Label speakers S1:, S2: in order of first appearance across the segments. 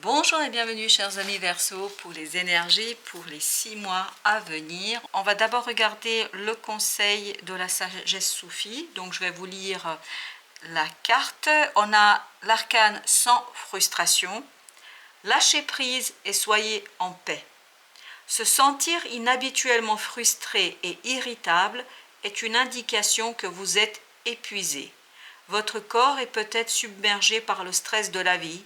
S1: Bonjour et bienvenue chers amis Verseau pour les énergies pour les 6 mois à venir. On va d'abord regarder le conseil de la sagesse soufie. Donc je vais vous lire la carte. On a l'arcane sans frustration. Lâchez prise et soyez en paix. Se sentir inhabituellement frustré et irritable est une indication que vous êtes épuisé. Votre corps est peut-être submergé par le stress de la vie.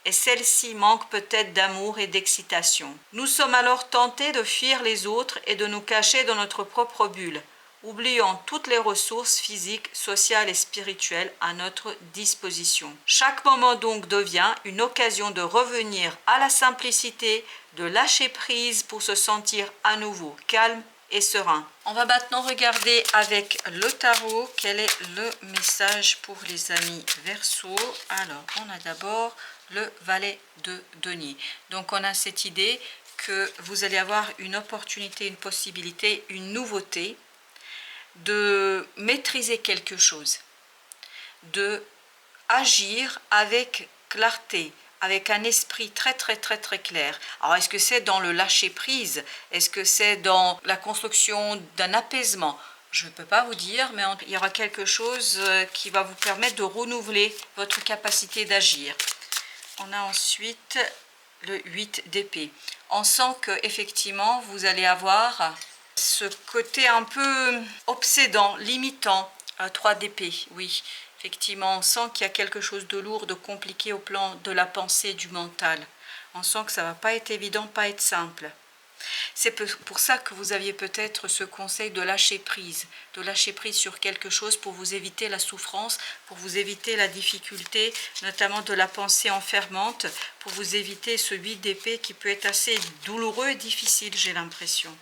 S1: Et celle-ci manque peut-être d'amour et d'excitation. Nous sommes alors tentés de fuir les autres et de nous cacher dans notre propre bulle, oubliant toutes les ressources physiques, sociales et spirituelles à notre disposition. Chaque moment donc devient une occasion de revenir à la simplicité, de lâcher prise pour se sentir à nouveau calme et serein. On va maintenant regarder avec le tarot quel est le message pour les amis Verseau. Alors, on a d'abord le valet de denier. Donc, on a cette idée que vous allez avoir une opportunité, une possibilité, une nouveauté de maîtriser quelque chose, de agir avec clarté, avec un esprit très clair. Alors est-ce que c'est dans le lâcher prise? Est-ce que c'est dans la construction d'un apaisement? Je ne peux pas vous dire, mais il y aura quelque chose qui va vous permettre de renouveler votre capacité d'agir. On a ensuite le 8 d'épée. On sent que effectivement vous allez avoir ce côté un peu obsédant, limitant. 3 d'épée, oui. Effectivement, on sent qu'il y a quelque chose de lourd, de compliqué au plan de la pensée, du mental. On sent que ça ne va pas être évident, pas être simple. C'est pour ça que vous aviez peut-être ce conseil de lâcher prise sur quelque chose pour vous éviter la souffrance, pour vous éviter la difficulté, notamment de la pensée enfermante, pour vous éviter ce 8 d'épée qui peut être assez douloureux et difficile, j'ai l'impression.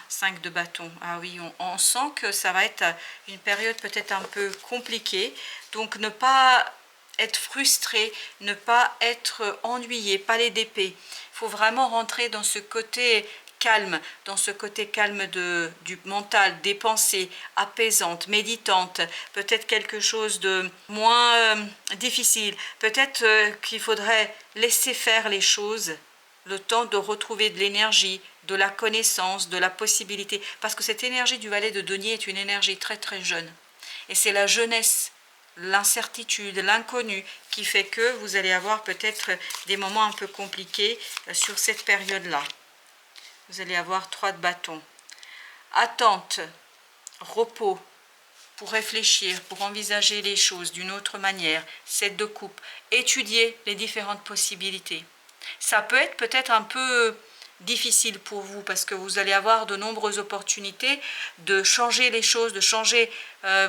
S1: 5 de bâton, ah oui, on sent que ça va être une période peut-être un peu compliquée, donc ne pas être frustré, ne pas être ennuyé, palais d'épée. Il faut vraiment rentrer dans ce côté calme, du mental, des pensées apaisantes, méditantes, peut-être quelque chose de moins difficile, peut-être qu'il faudrait laisser faire les choses, le temps de retrouver de l'énergie, de la connaissance, de la possibilité, parce que cette énergie du valet de denier est une énergie très jeune, et c'est la jeunesse, l'incertitude, l'inconnu qui fait que vous allez avoir peut-être des moments un peu compliqués sur cette période-là. Vous allez avoir 3 de bâton. Attente, repos, pour réfléchir, pour envisager les choses d'une autre manière. 7 de coupe, étudier les différentes possibilités. Ça peut être peut-être un peu difficile pour vous parce que vous allez avoir de nombreuses opportunités de changer les choses, de changer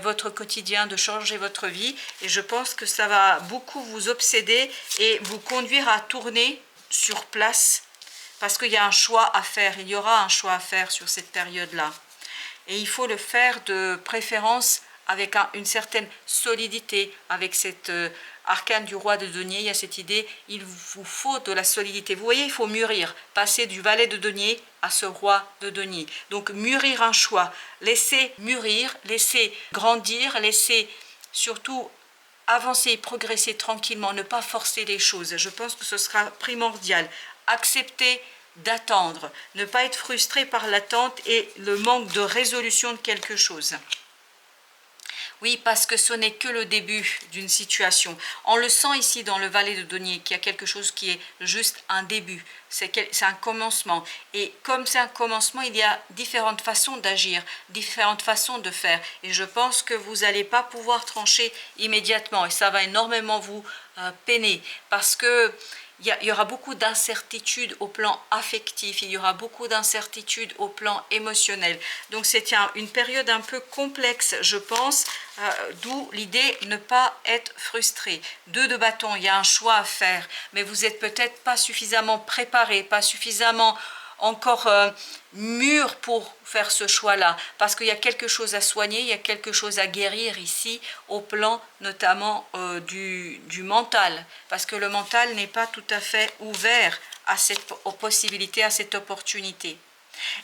S1: votre quotidien, de changer votre vie, et je pense que ça va beaucoup vous obséder et vous conduire à tourner sur place parce qu'il y a un choix à faire, il y aura un choix à faire sur cette période-là, et il faut le faire de préférence avec une certaine solidité, avec cette arcane du roi de denier. Il y a cette idée, il vous faut de la solidité. Vous voyez, il faut mûrir, passer du valet de denier à ce roi de denier. Donc mûrir un choix, laisser mûrir, laisser grandir, laisser surtout avancer et progresser tranquillement, ne pas forcer les choses. Je pense que ce sera primordial. Accepter d'attendre, ne pas être frustré par l'attente et le manque de résolution de quelque chose. Oui, parce que ce n'est que le début d'une situation. On le sent ici dans le valet de denier, qu'il y a quelque chose qui est juste un début. C'est un commencement. Et comme c'est un commencement, il y a différentes façons d'agir, différentes façons de faire. Et je pense que vous n'allez pas pouvoir trancher immédiatement. Et ça va énormément vous peiner. Parce que il y aura beaucoup d'incertitudes au plan affectif, il y aura beaucoup d'incertitudes au plan émotionnel. Donc c'est une période un peu complexe, je pense, d'où l'idée ne pas être frustré. 2 de bâton, il y a un choix à faire, mais vous n'êtes peut-être pas suffisamment préparé, pas suffisamment encore mûr pour faire ce choix-là, parce qu'il y a quelque chose à soigner, il y a quelque chose à guérir ici, au plan notamment du mental, parce que le mental n'est pas tout à fait ouvert à aux possibilités, à cette opportunité.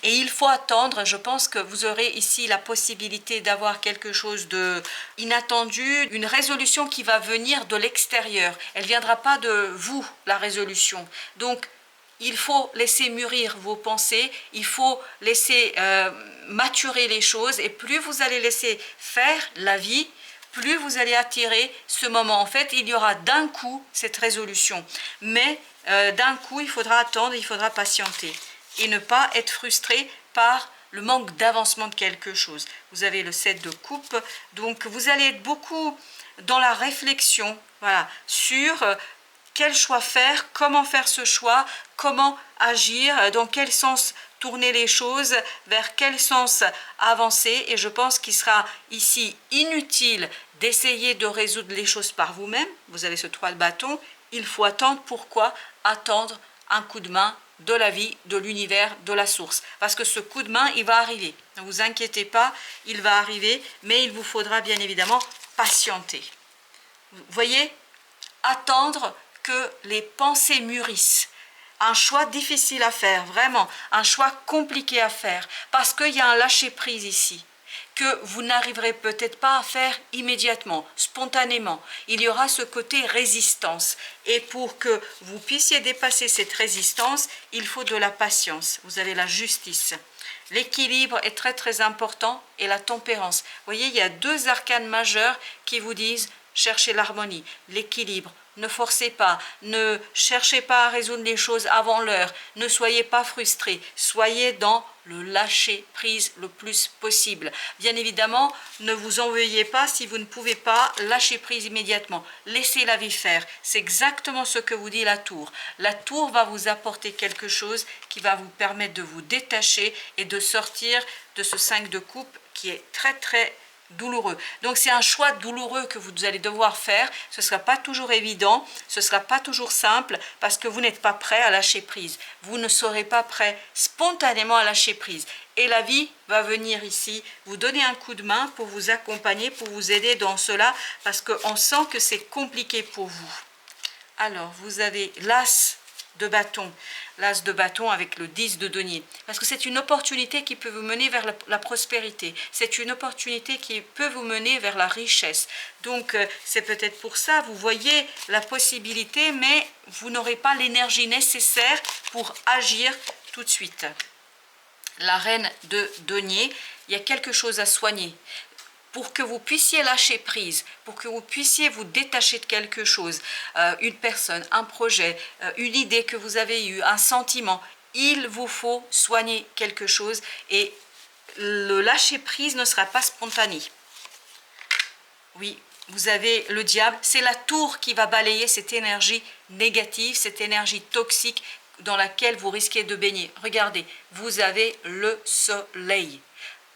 S1: Et il faut attendre, je pense que vous aurez ici la possibilité d'avoir quelque chose d'inattendu, une résolution qui va venir de l'extérieur. Elle ne viendra pas de vous, la résolution. Donc, il faut laisser mûrir vos pensées, il faut laisser maturer les choses, et plus vous allez laisser faire la vie, plus vous allez attirer ce moment. En fait, il y aura d'un coup cette résolution, mais d'un coup, il faudra attendre, il faudra patienter et ne pas être frustré par le manque d'avancement de quelque chose. Vous avez le 7 de coupe, donc vous allez être beaucoup dans la réflexion, voilà, sur quel choix faire, comment faire ce choix, comment agir, dans quel sens tourner les choses, vers quel sens avancer. Et je pense qu'il sera ici inutile d'essayer de résoudre les choses par vous-même. Vous avez ce 3 de bâton, il faut attendre. Pourquoi? Attendre un coup de main de la vie, de l'univers, de la source. Parce que ce coup de main, il va arriver. Ne vous inquiétez pas, il va arriver, mais il vous faudra bien évidemment patienter. Vous voyez? Attendre que les pensées mûrissent. Un choix difficile à faire, vraiment, un choix compliqué à faire, parce qu'il y a un lâcher-prise ici, que vous n'arriverez peut-être pas à faire immédiatement, spontanément. Il y aura ce côté résistance. Et pour que vous puissiez dépasser cette résistance, il faut de la patience. Vous avez la justice. L'équilibre est très très important et la tempérance. Vous voyez, il y a 2 arcanes majeurs qui vous disent cherchez l'harmonie, l'équilibre. Ne forcez pas, ne cherchez pas à résoudre les choses avant l'heure, ne soyez pas frustrés, soyez dans le lâcher prise le plus possible. Bien évidemment, ne vous en veuillez pas si vous ne pouvez pas lâcher prise immédiatement. Laissez la vie faire. C'est exactement ce que vous dit la tour. La tour va vous apporter quelque chose qui va vous permettre de vous détacher et de sortir de ce 5 de coupe qui est très très douloureux. Donc c'est un choix douloureux que vous allez devoir faire. Ce ne sera pas toujours évident, ce ne sera pas toujours simple parce que vous n'êtes pas prêt à lâcher prise. Vous ne serez pas prêt spontanément à lâcher prise. Et la vie va venir ici vous donner un coup de main pour vous accompagner, pour vous aider dans cela parce qu'on sent que c'est compliqué pour vous. Alors vous avez l'as de bâton. L'as de bâton avec le 10 de denier. Parce que c'est une opportunité qui peut vous mener vers la prospérité. C'est une opportunité qui peut vous mener vers la richesse. Donc, c'est peut-être pour ça, vous voyez la possibilité, mais vous n'aurez pas l'énergie nécessaire pour agir tout de suite. La reine de denier, il y a quelque chose à soigner. Pour que vous puissiez lâcher prise, pour que vous puissiez vous détacher de quelque chose, une personne, un projet, une idée que vous avez eue, un sentiment, il vous faut soigner quelque chose et le lâcher prise ne sera pas spontané. Oui, vous avez le diable, c'est la tour qui va balayer cette énergie négative, cette énergie toxique dans laquelle vous risquez de baigner. Regardez, vous avez le soleil.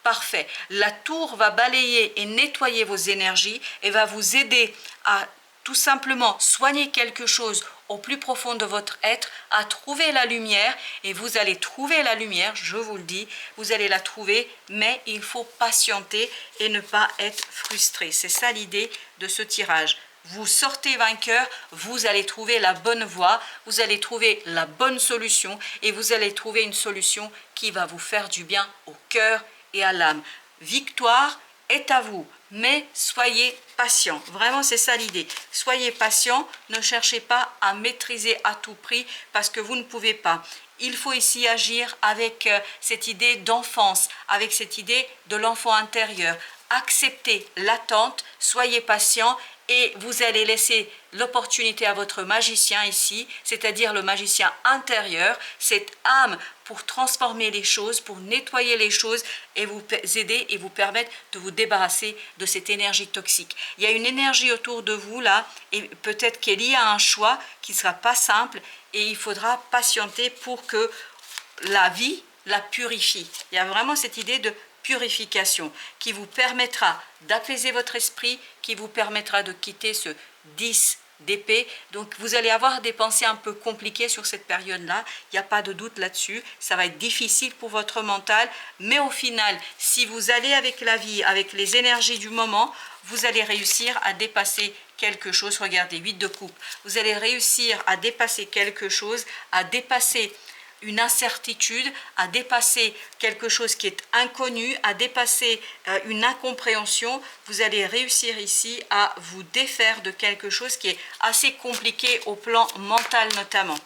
S1: Parfait. La tour va balayer et nettoyer vos énergies et va vous aider à tout simplement soigner quelque chose au plus profond de votre être, à trouver la lumière. Et vous allez trouver la lumière, je vous le dis, vous allez la trouver, mais il faut patienter et ne pas être frustré. C'est ça l'idée de ce tirage. Vous sortez vainqueur, vous allez trouver la bonne voie, vous allez trouver la bonne solution et vous allez trouver une solution qui va vous faire du bien au cœur et à l'âme. Victoire est à vous, mais soyez patient. Vraiment, c'est ça l'idée. Soyez patient, ne cherchez pas à maîtriser à tout prix parce que vous ne pouvez pas. Il faut ici agir avec cette idée d'enfance, avec cette idée de l'enfant intérieur. Acceptez l'attente, soyez patient et vous allez laisser l'opportunité à votre magicien ici, c'est-à-dire le magicien intérieur, cette âme pour transformer les choses, pour nettoyer les choses et vous aider et vous permettre de vous débarrasser de cette énergie toxique. Il y a une énergie autour de vous là et peut-être qu'elle y a un choix qui ne sera pas simple et il faudra patienter pour que la vie la purifie. Il y a vraiment cette idée de purification qui vous permettra d'apaiser votre esprit, qui vous permettra de quitter ce 10 d'épée. Donc vous allez avoir des pensées un peu compliquées sur cette période-là, il n'y a pas de doute là-dessus, ça va être difficile pour votre mental, mais au final, si vous allez avec la vie, avec les énergies du moment, vous allez réussir à dépasser quelque chose. Regardez, 8 de coupe, vous allez réussir à dépasser quelque chose, à dépasser une incertitude, à dépasser quelque chose qui est inconnu, à dépasser une incompréhension. Vous allez réussir ici à vous défaire de quelque chose qui est assez compliqué au plan mental notamment.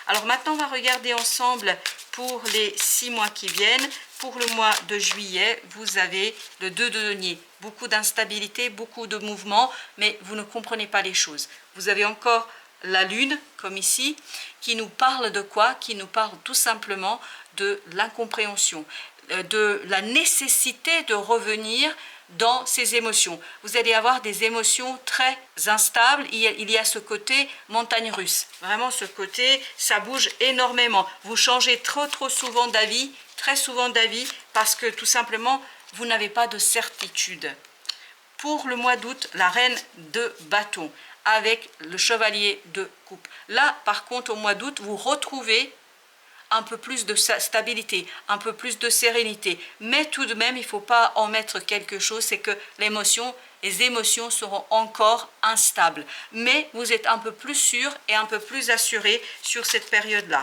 S1: Alors maintenant, on va regarder ensemble pour les 6 mois qui viennent. Pour le mois de juillet, vous avez le 2 de denier. Beaucoup d'instabilité, beaucoup de mouvements, mais vous ne comprenez pas les choses. Vous avez encore la lune, comme ici, qui nous parle de quoi? Qui nous parle tout simplement de l'incompréhension, de la nécessité de revenir dans ses émotions. Vous allez avoir des émotions très instables. Il y a ce côté montagne russe. Vraiment ce côté, ça bouge énormément. Vous changez trop souvent d'avis, très souvent d'avis, parce que tout simplement, vous n'avez pas de certitude. Pour le mois d'août, la reine de bâton avec le chevalier de coupe. Là, par contre, au mois d'août, vous retrouvez un peu plus de stabilité, un peu plus de sérénité. Mais tout de même, il ne faut pas en mettre quelque chose, c'est que les émotions seront encore instables. Mais vous êtes un peu plus sûr et un peu plus assuré sur cette période-là.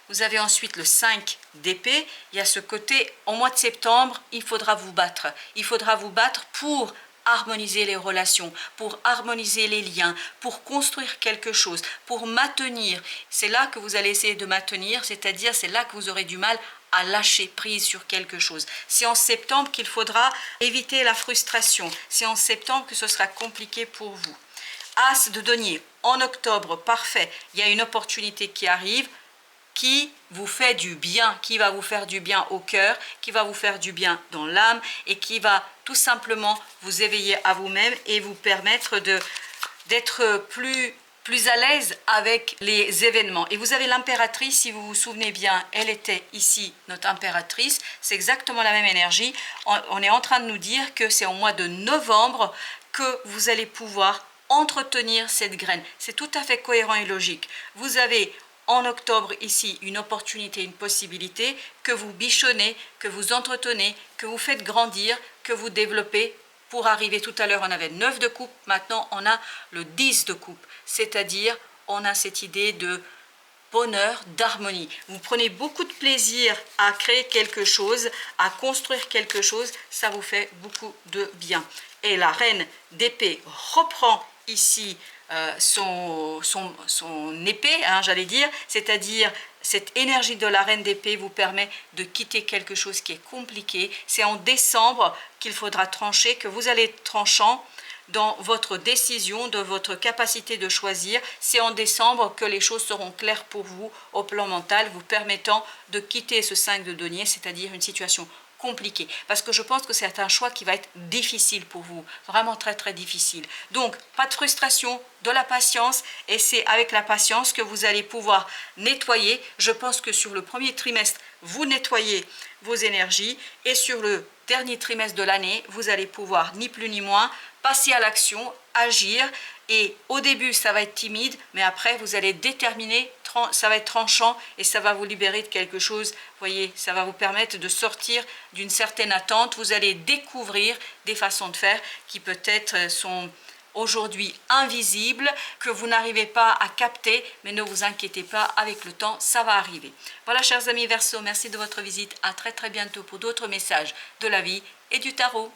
S1: Vous avez ensuite le 5 d'épée. Il y a ce côté, au mois de septembre, il faudra vous battre. Il faudra vous battre pour harmoniser les relations, pour harmoniser les liens, pour construire quelque chose, pour maintenir. C'est là que vous allez essayer de maintenir, c'est-à-dire c'est là que vous aurez du mal à lâcher prise sur quelque chose. C'est en septembre qu'il faudra éviter la frustration. C'est en septembre que ce sera compliqué pour vous. As de denier, en octobre, parfait. Il y a une opportunité qui arrive, qui vous fait du bien, qui va vous faire du bien au cœur, qui va vous faire du bien dans l'âme et qui va tout simplement vous éveiller à vous-même et vous permettre d'être plus à l'aise avec les événements. Et vous avez l'impératrice, si vous vous souvenez bien, elle était ici, notre impératrice, c'est exactement la même énergie. On est en train de nous dire que c'est au mois de novembre que vous allez pouvoir entretenir cette graine. C'est tout à fait cohérent et logique. Vous avez en octobre ici une opportunité, une possibilité que vous bichonnez, que vous entretenez, que vous faites grandir, que vous développez pour arriver. Tout à l'heure on avait 9 de coupe, maintenant on a le 10 de coupe, c'est-à-dire on a cette idée de bonheur, d'harmonie. Vous prenez beaucoup de plaisir à créer quelque chose, à construire quelque chose, ça vous fait beaucoup de bien. Et la reine d'épée reprend ici son épée, hein, j'allais dire, c'est-à-dire cette énergie de la reine d'épée vous permet de quitter quelque chose qui est compliqué. C'est en décembre qu'il faudra trancher, que vous allez être tranchant dans votre décision, de votre capacité de choisir. C'est en décembre que les choses seront claires pour vous au plan mental, vous permettant de quitter ce 5 de denier, c'est-à-dire une situation compliqué, parce que je pense que c'est un choix qui va être difficile pour vous, vraiment très difficile. Donc pas de frustration, de la patience, et c'est avec la patience que vous allez pouvoir nettoyer. Je pense que sur le premier trimestre, vous nettoyez vos énergies, et sur le dernier trimestre de l'année, vous allez pouvoir ni plus ni moins passer à l'action, agir. Et au début ça va être timide, mais après vous allez déterminer, ça va être tranchant et ça va vous libérer de quelque chose. Vous voyez, ça va vous permettre de sortir d'une certaine attente. Vous allez découvrir des façons de faire qui peut-être sont aujourd'hui invisibles, que vous n'arrivez pas à capter, mais ne vous inquiétez pas, avec le temps ça va arriver. Voilà, chers amis Verseau, merci de votre visite, à très bientôt pour d'autres messages de la vie et du tarot.